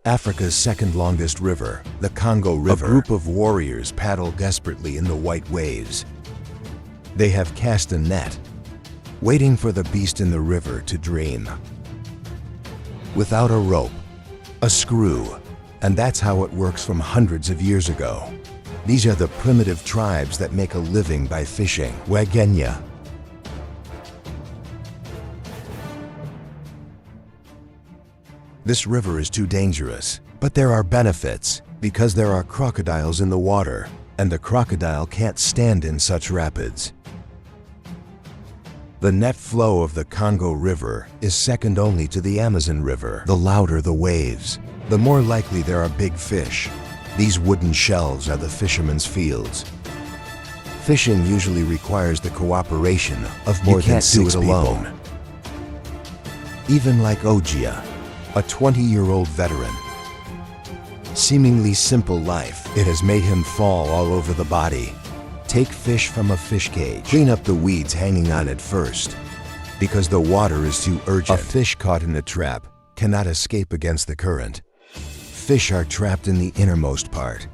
Africa's second longest river, the Congo River. A group of warriors paddle desperately in the white waves. They have cast a net, waiting for the beast in the river to dream. Without a rope, a screw, and that's how it works from hundreds of years ago. These are the primitive tribes that make a living by fishing. Wagenya. This river is too dangerous, but there are benefits because there are crocodiles in the water, and the crocodile can't stand in such rapids. The net flow of the Congo River is second only to the Amazon River. The louder the waves, the more likely there are big fish. These wooden shelves are the fishermen's fields. Fishing usually requires the cooperation of more than 6 people. Even like Ojia, a 20-year-old veteran. Seemingly simple life, it has made him fall all over the body. Take fish from a fish cage. Clean up the weeds hanging on it first, because the water is too urgent. A fish caught in a trap cannot escape against the current. Fish are trapped in the innermost part.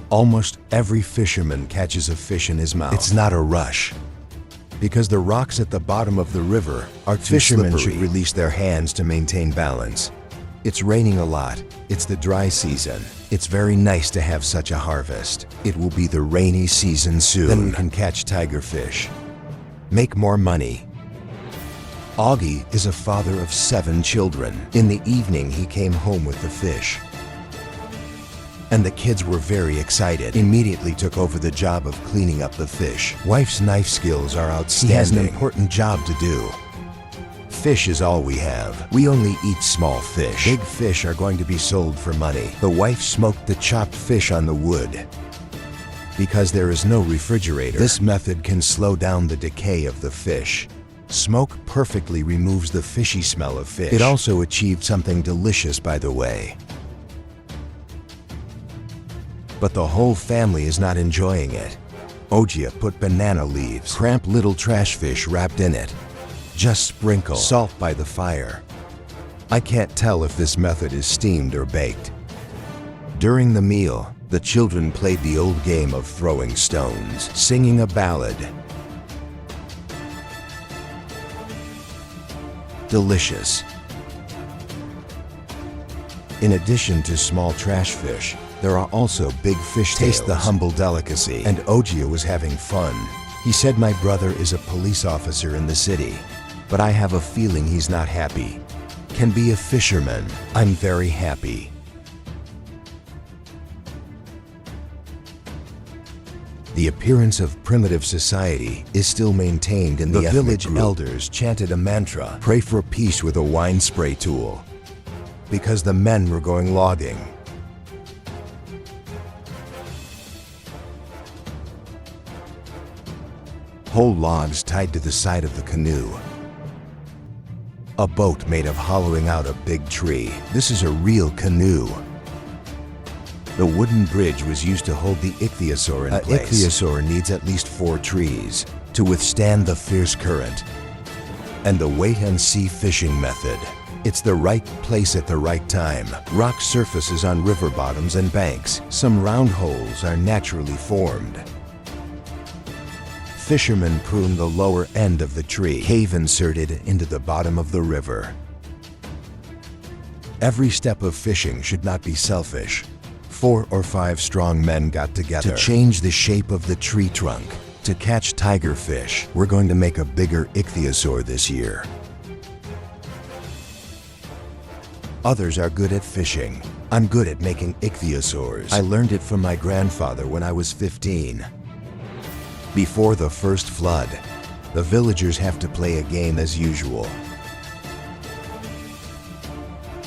Almost every fisherman catches a fish in his mouth. It's not a rush, because the rocks at the bottom of the river are too slippery. Fishermen should release their hands to maintain balance. It's raining a lot. It's the dry season. It's very nice to have such a harvest. It will be the rainy season soon. Then we can catch tigerfish, make more money. Augie is a father of 7 children. In the evening, he came home with the fish, and the kids were very excited. Immediately took over the job of cleaning up the fish. Wife's knife skills are outstanding. He has an important job to do. Fish is all we have. We only eat small fish. Big fish are going to be sold for money. The wife smoked the chopped fish on the wood because there is no refrigerator. This method can slow down the decay of the fish. Smoke perfectly removes the fishy smell of fish. It also achieved something delicious, by the way. But the whole family is not enjoying it. Ojia put banana leaves, cramped little trash fish wrapped in it. Just sprinkle salt by the fire. I can't tell if this method is steamed or baked. During the meal, the children played the old game of throwing stones, singing a ballad. Delicious. In addition to small trash fish, there are also big fish tails. Taste the humble delicacy. And Ojia was having fun. He said, "My brother is a police officer in the city, but I have a feeling he's not happy. Can be a fisherman. I'm very happy." The appearance of primitive society is still maintained in the village group. Elders chanted a mantra, "Pray for peace with a wine spray tool," because the men were going logging. Whole logs tied to the side of the canoe. A boat made of hollowing out a big tree. This is a real canoe. The wooden bridge was used to hold the ichthyosaur in place. An ichthyosaur needs at least 4 trees to withstand the fierce current. And the wait-and-see fishing method. It's the right place at the right time. Rock surfaces on river bottoms and banks. Some round holes are naturally formed. Fishermen prune the lower end of the tree, cave inserted into the bottom of the river. Every step of fishing should not be selfish. 4 or 5 strong men got together to change the shape of the tree trunk to catch tigerfish. We're going to make a bigger ichthyosaur this year. Others are good at fishing. I'm good at making ichthyosaurs. I learned it from my grandfather when I was 15. Before the first flood, the villagers have to play a game as usual.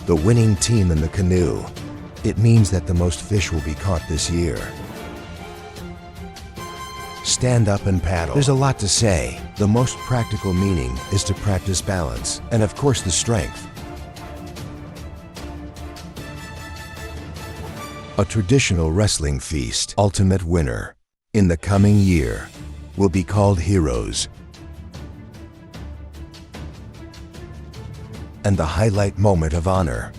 The winning team in the canoe. It means that the most fish will be caught this year. Stand up and paddle. There's a lot to say. The most practical meaning is to practice balance, and of course the strength. A traditional wrestling feast, ultimate winner, in the coming year, will be called heroes. And the highlight moment of honor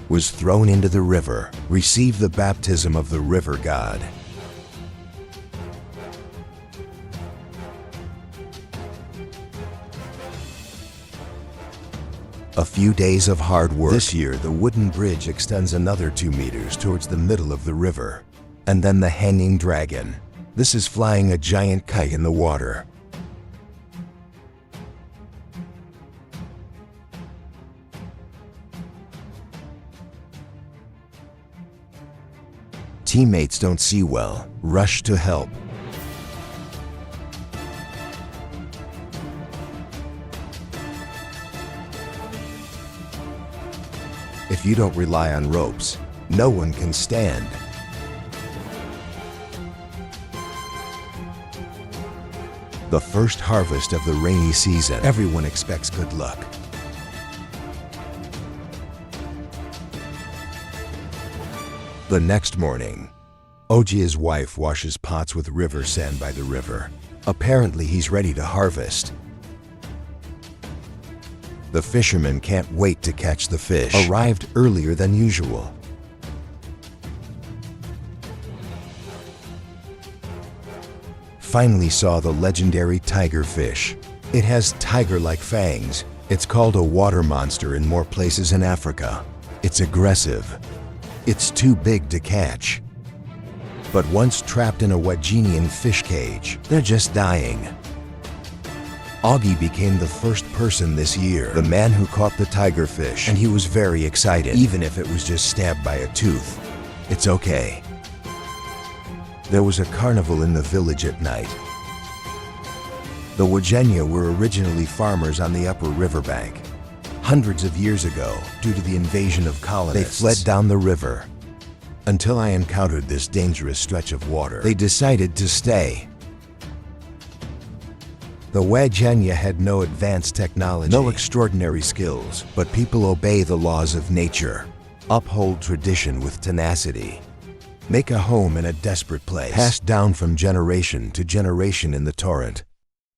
was thrown into the river, receive the baptism of the river god. A few days of hard work. This year, the wooden bridge extends another 2 meters towards the middle of the river. And then the hanging dragon. This is flying a giant kite in the water. Teammates don't see well, rush to help. If you don't rely on ropes, no one can stand. The first harvest of the rainy season. Everyone expects good luck. The next morning, Oji's wife washes pots with river sand by the river. Apparently he's ready to harvest. The fisherman can't wait to catch the fish. Arrived earlier than usual. Finally saw the legendary tiger fish. It has tiger-like fangs. It's called a water monster in more places in Africa. It's aggressive. It's too big to catch. But once trapped in a Wagenian fish cage, they're just dying. Augie became the first person this year, the man who caught the tiger fish, and he was very excited, even if it was just stabbed by a tooth. It's okay. There was a carnival in the village at night. The Wagenia were originally farmers on the upper riverbank. Hundreds of years ago, due to the invasion of colonists, they fled down the river. Until I encountered this dangerous stretch of water, they decided to stay. The Wagenia had no advanced technology, no extraordinary skills, but people obey the laws of nature, uphold tradition with tenacity, make a home in a desperate place, passed down from generation to generation in the torrent.